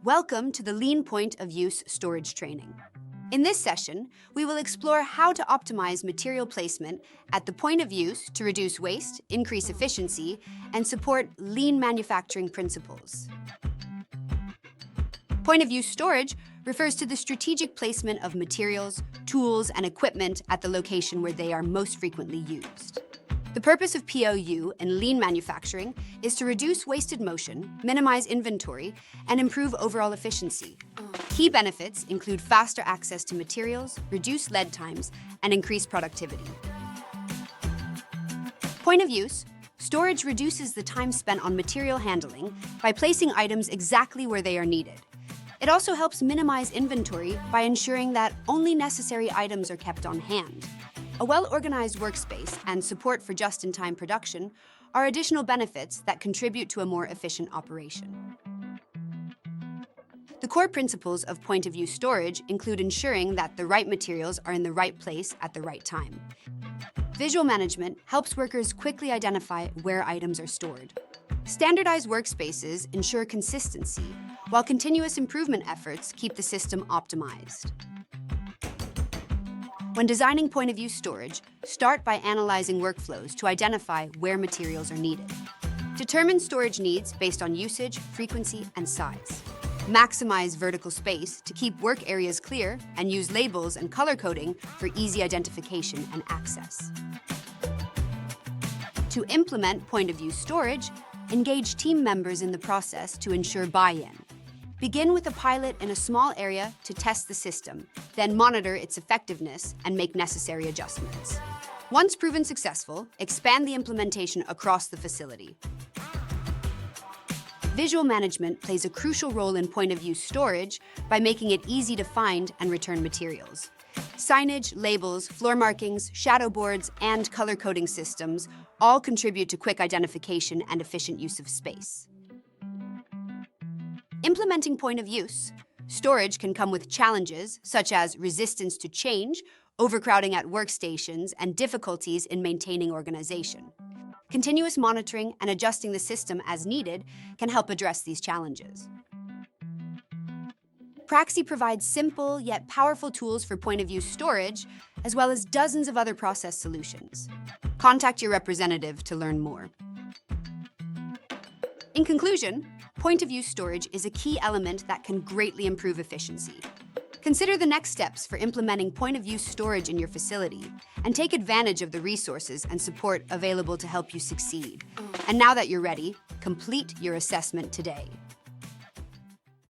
Welcome to the Lean Point of Use Storage training. In this session, we will explore how to optimize material placement at the point of use to reduce waste, increase efficiency, and support lean manufacturing principles. Point of use storage refers to the strategic placement of materials, tools, and equipment at the location where they are most frequently used. The purpose of POU in lean manufacturing is to reduce wasted motion, minimize inventory, and improve overall efficiency. Key benefits include faster access to materials, reduced lead times, and increased productivity. Point of use, storage reduces the time spent on material handling by placing items exactly where they are needed. It also helps minimize inventory by ensuring that only necessary items are kept on hand. A well-organized workspace and support for just-in-time production are additional benefits that contribute to a more efficient operation. The core principles of point-of-use storage include ensuring that the right materials are in the right place at the right time. Visual management helps workers quickly identify where items are stored. Standardized workspaces ensure consistency, while continuous improvement efforts keep the system optimized. When designing point-of-use storage, start by analyzing workflows to identify where materials are needed. Determine storage needs based on usage, frequency, and size. Maximize vertical space to keep work areas clear and use labels and color coding for easy identification and access. To implement point-of-use storage, engage team members in the process to ensure buy-in. Begin with a pilot in a small area to test the system, then monitor its effectiveness and make necessary adjustments. Once proven successful, expand the implementation across the facility. Visual management plays a crucial role in point-of-use storage by making it easy to find and return materials. Signage, labels, floor markings, shadow boards, and color coding systems all contribute to quick identification and efficient use of space. Implementing point-of-use storage can come with challenges such as resistance to change, overcrowding at workstations, and difficulties in maintaining organization. Continuous monitoring and adjusting the system as needed can help address these challenges. Praxi provides simple yet powerful tools for point-of-use storage, as well as dozens of other process solutions. Contact your representative to learn more. In conclusion, point-of-use storage is a key element that can greatly improve efficiency. Consider the next steps for implementing point-of-use storage in your facility and take advantage of the resources and support available to help you succeed. And now that you're ready, complete your assessment today.